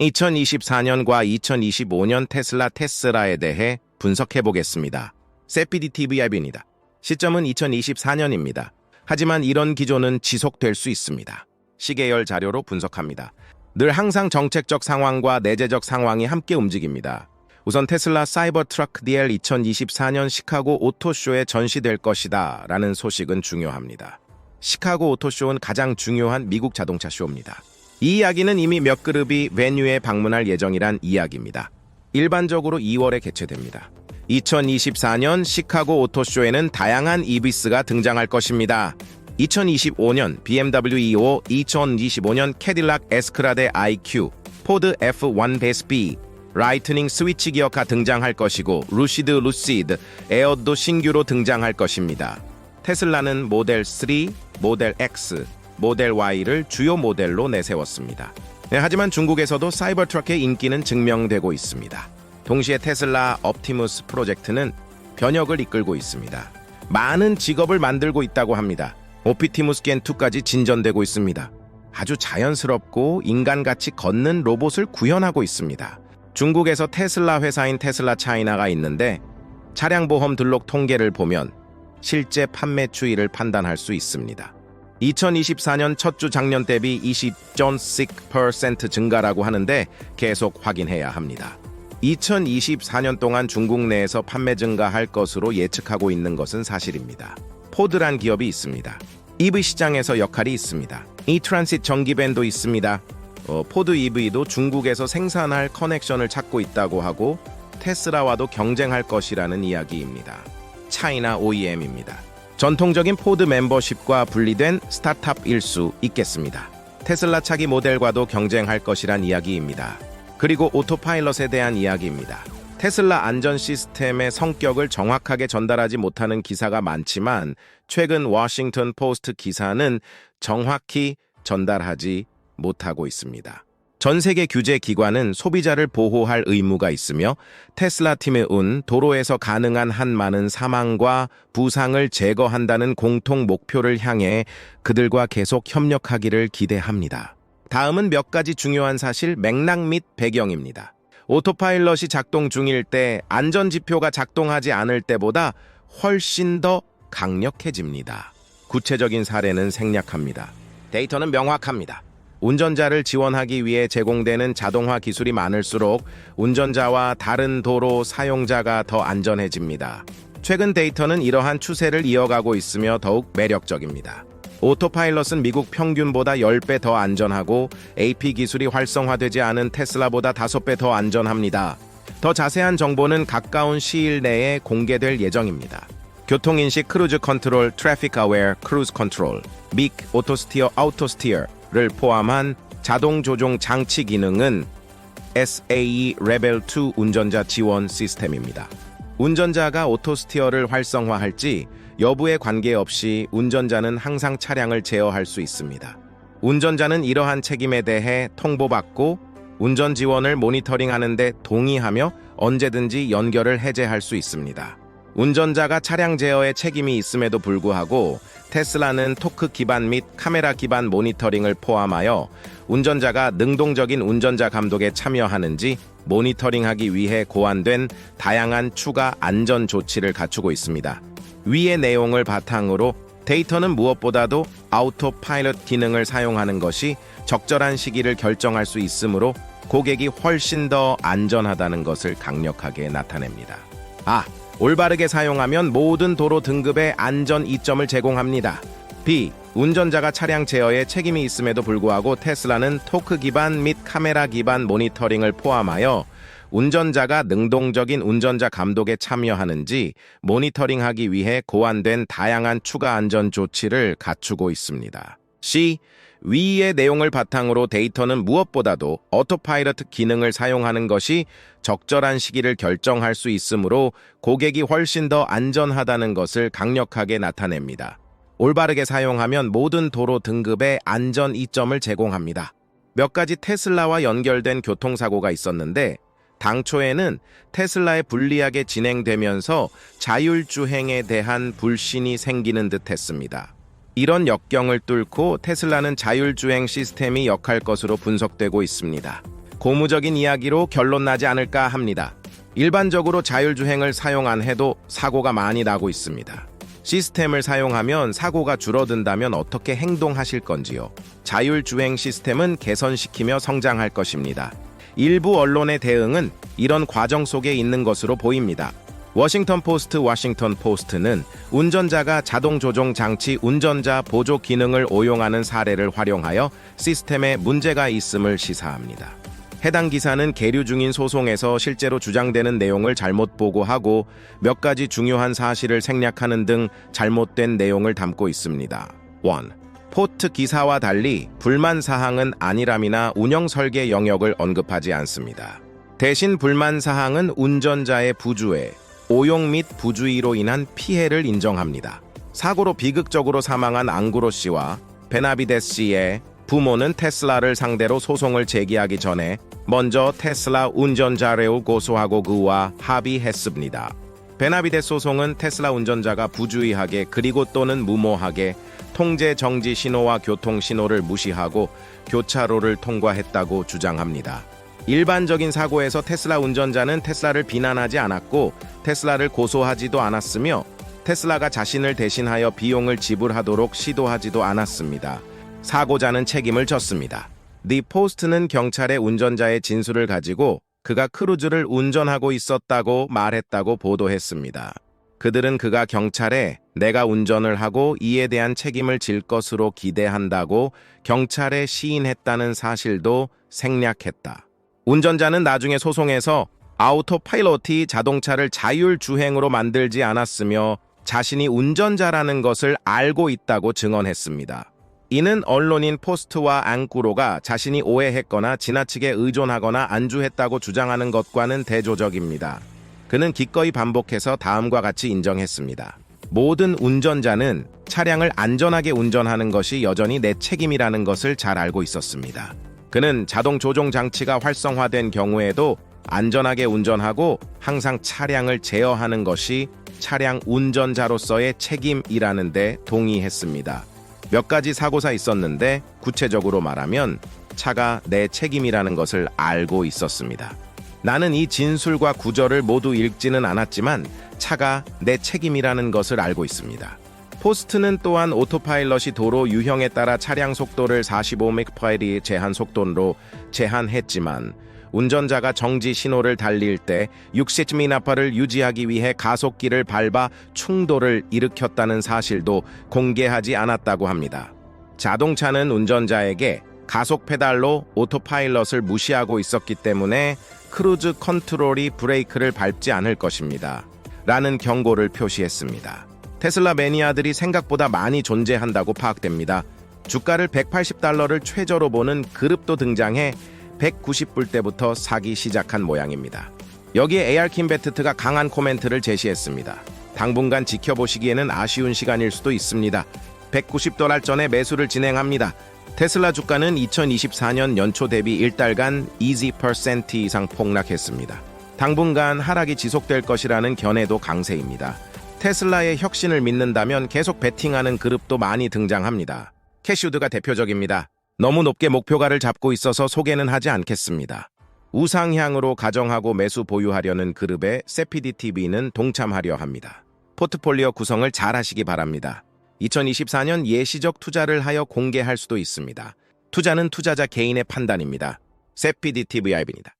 2024년과 2025년 테슬라에 대해 분석해 보겠습니다. 세피디TV입니다. 시점은 2024년입니다. 하지만 이런 기조는 지속될 수 있습니다. 시계열 자료로 분석합니다. 늘 항상 정책적 상황과 내재적 상황이 함께 움직입니다. 우선 테슬라 사이버트럭 DL 2024년 시카고 오토쇼에 전시될 것이다 라는 소식은 중요합니다. 시카고 오토쇼는 가장 중요한 미국 자동차 쇼입니다. 이 이야기는 이미 몇 그룹이 베뉴에 방문할 예정이란 이야기입니다. 일반적으로 2월에 개최됩니다. 2024년 시카고 오토쇼에는 다양한 EVs가 등장할 것입니다. 2025년 BMW E5, 2025년 캐딜락 에스크라데 IQ, 포드 F1 베스피, 라이트닝 스위치 기어가 등장할 것이고 루시드, 에어도 신규로 등장할 것입니다. 테슬라는 모델 3, 모델 X, 모델 Y를 주요 모델로 내세웠습니다. 하지만 중국에서도 사이버트럭의 인기는 증명되고 있습니다. 동시에 테슬라 옵티무스 프로젝트는 변혁을 이끌고 있습니다. 많은 직업을 만들고 있다고 합니다. 오피티무스 겐2까지 진전되고 있습니다. 아주 자연스럽고 인간같이 걷는 로봇을 구현하고 있습니다. 중국에서 테슬라 회사인 테슬라 차이나가 있는데 차량 보험 등록 통계를 보면 실제 판매 추이를 판단할 수 있습니다. 2024년 첫 주 작년 대비 20.6% 증가라고 하는데 계속 확인해야 합니다. 2024년 동안 중국 내에서 판매 증가할 것으로 예측하고 있는 것은 사실입니다. 포드란 기업이 있습니다. EV 시장에서 역할이 있습니다. 이트란sit 전기밴도 있습니다. 포드 EV도 중국에서 생산할 커넥션을 찾고 있다고 하고 테슬라와도 경쟁할 것이라는 이야기입니다. 차이나 OEM입니다. 전통적인 포드 멤버십과 분리된 스타트업일 수 있겠습니다. 테슬라 차기 모델과도 경쟁할 것이란 이야기입니다. 그리고 오토파일럿에 대한 이야기입니다. 테슬라 안전 시스템의 성격을 정확하게 전달하지 못하는 기사가 많지만 최근 워싱턴 포스트 기사는 정확히 전달하지 못하고 있습니다. 전 세계 규제 기관은 소비자를 보호할 의무가 있으며 테슬라 팀의 도로에서 가능한 한 많은 사망과 부상을 제거한다는 공통 목표를 향해 그들과 계속 협력하기를 기대합니다. 다음은 몇 가지 중요한 사실, 맥락 및 배경입니다. 오토파일럿이 작동 중일 때 안전지표가 작동하지 않을 때보다 훨씬 더 강력해집니다. 구체적인 사례는 생략합니다. 데이터는 명확합니다. 운전자를 지원하기 위해 제공되는 자동화 기술이 많을수록 운전자와 다른 도로 사용자가 더 안전해집니다. 최근 데이터는 이러한 추세를 이어가고 있으며 더욱 매력적입니다. 오토파일럿은 미국 평균보다 10배 더 안전하고 AP 기술이 활성화되지 않은 테슬라보다 5배 더 안전합니다. 더 자세한 정보는 가까운 시일 내에 공개될 예정입니다. 교통인식 크루즈 컨트롤, 트래픽 어웨어 크루즈 컨트롤, 믹 오토스티어 를 포함한 자동 조종 장치 기능은 SAE 레벨 2 운전자 지원 시스템입니다. 운전자가 오토스티어를 활성화할지 여부에 관계없이 운전자는 항상 차량을 제어할 수 있습니다. 운전자는 이러한 책임에 대해 통보받고 운전 지원을 모니터링하는 데 동의하며 언제든지 연결을 해제할 수 있습니다. 운전자가 차량 제어에 책임이 있음에도 불구하고 테슬라는 토크 기반 및 카메라 기반 모니터링을 포함하여 운전자가 능동적인 운전자 감독에 참여하는지 모니터링하기 위해 고안된 다양한 추가 안전 조치를 갖추고 있습니다. 위의 내용을 바탕으로 데이터는 무엇보다도 아우토파일럿 기능을 사용하는 것이 적절한 시기를 결정할 수 있으므로 고객이 훨씬 더 안전하다는 것을 강력하게 나타냅니다. 올바르게 사용하면 모든 도로 등급의 안전 이점을 제공합니다. B. 운전자가 차량 제어에 책임이 있음에도 불구하고 테슬라는 토크 기반 및 카메라 기반 모니터링을 포함하여 운전자가 능동적인 운전자 감독에 참여하는지 모니터링하기 위해 고안된 다양한 추가 안전 조치를 갖추고 있습니다. C. 위의 내용을 바탕으로 데이터는 무엇보다도 오토파일럿 기능을 사용하는 것이 적절한 시기를 결정할 수 있으므로 고객이 훨씬 더 안전하다는 것을 강력하게 나타냅니다. 올바르게 사용하면 모든 도로 등급의 안전 이점을 제공합니다. 몇 가지 테슬라와 연결된 교통사고가 있었는데 당초에는 테슬라에 불리하게 진행되면서 자율주행에 대한 불신이 생기는 듯 했습니다. 이런 역경을 뚫고 테슬라는 자율주행 시스템이 역할 것으로 분석되고 있습니다. 고무적인 이야기로 결론 나지 않을까 합니다. 일반적으로 자율주행을 사용 안 해도 사고가 많이 나고 있습니다. 시스템을 사용하면 사고가 줄어든다면 어떻게 행동하실 건지요? 자율주행 시스템은 개선시키며 성장할 것입니다. 일부 언론의 대응은 이런 과정 속에 있는 것으로 보입니다. 워싱턴 포스트는 운전자가 자동 조종 장치 운전자 보조 기능을 오용하는 사례를 활용하여 시스템에 문제가 있음을 시사합니다. 해당 기사는 계류 중인 소송에서 실제로 주장되는 내용을 잘못 보고하고 몇 가지 중요한 사실을 생략하는 등 잘못된 내용을 담고 있습니다. 1. 포트 기사와 달리 불만 사항은 안일함이나 운영 설계 영역을 언급하지 않습니다. 대신 불만 사항은 운전자의 부주의, 오용 및 부주의로 인한 피해를 인정합니다. 사고로 비극적으로 사망한 앙구로 씨와 베나비데스 씨의 부모는 테슬라를 상대로 소송을 제기하기 전에 먼저 테슬라 운전자를 고소하고 그와 합의했습니다. 베나비데스 소송은 테슬라 운전자가 부주의하게 그리고 또는 무모하게 통제 정지 신호와 교통 신호를 무시하고 교차로를 통과했다고 주장합니다. 일반적인 사고에서 테슬라 운전자는 테슬라를 비난하지 않았고 테슬라를 고소하지도 않았으며 테슬라가 자신을 대신하여 비용을 지불하도록 시도하지도 않았습니다. 사고자는 책임을 졌습니다. 디 포스트는 경찰의 운전자의 진술을 가지고 그가 크루즈를 운전하고 있었다고 말했다고 보도했습니다. 그들은 그가 경찰에 내가 운전을 하고 이에 대한 책임을 질 것으로 기대한다고 경찰에 시인했다는 사실도 생략했다. 운전자는 나중에 소송에서 아우토파일럿이 자동차를 자율주행으로 만들지 않았으며 자신이 운전자라는 것을 알고 있다고 증언했습니다. 이는 언론인 포스트와 앙꾸로가 자신이 오해했거나 지나치게 의존하거나 안주했다고 주장하는 것과는 대조적입니다. 그는 기꺼이 반복해서 다음과 같이 인정했습니다. 모든 운전자는 차량을 안전하게 운전하는 것이 여전히 내 책임이라는 것을 잘 알고 있었습니다. 그는 자동 조종 장치가 활성화된 경우에도 안전하게 운전하고 항상 차량을 제어하는 것이 차량 운전자로서의 책임이라는 데 동의했습니다. 몇 가지 사고가 있었는데 구체적으로 말하면 차가 내 책임이라는 것을 알고 있었습니다. 나는 이 진술과 구절을 모두 읽지는 않았지만 차가 내 책임이라는 것을 알고 있습니다. 포스트는 또한 오토파일럿이 도로 유형에 따라 차량 속도를 45mph 제한 속도로 제한했지만 운전자가 정지 신호를 달릴 때 60mp를 유지하기 위해 가속기를 밟아 충돌을 일으켰다는 사실도 공개하지 않았다고 합니다. 자동차는 운전자에게 가속 페달로 오토파일럿을 무시하고 있었기 때문에 크루즈 컨트롤이 브레이크를 밟지 않을 것입니다. 라는 경고를 표시했습니다. 테슬라 매니아들이 생각보다 많이 존재한다고 파악됩니다. 주가를 $180를 최저로 보는 그룹도 등장해 190불대부터 사기 시작한 모양입니다. 여기에 AR킴베트트가 강한 코멘트를 제시했습니다. 당분간 지켜보시기에는 아쉬운 시간일 수도 있습니다. $190 전에 매수를 진행합니다. 테슬라 주가는 2024년 연초 대비 1달간 20% 이상 폭락했습니다. 당분간 하락이 지속될 것이라는 견해도 강세입니다. 테슬라의 혁신을 믿는다면 계속 베팅하는 그룹도 많이 등장합니다. 캐시우드가 대표적입니다. 너무 높게 목표가를 잡고 있어서 소개는 하지 않겠습니다. 우상향으로 가정하고 매수 보유하려는 그룹에 세피디TV는 동참하려 합니다. 포트폴리오 구성을 잘 하시기 바랍니다. 2024년 예시적 투자를 하여 공개할 수도 있습니다. 투자는 투자자 개인의 판단입니다. 세피디TV입니다.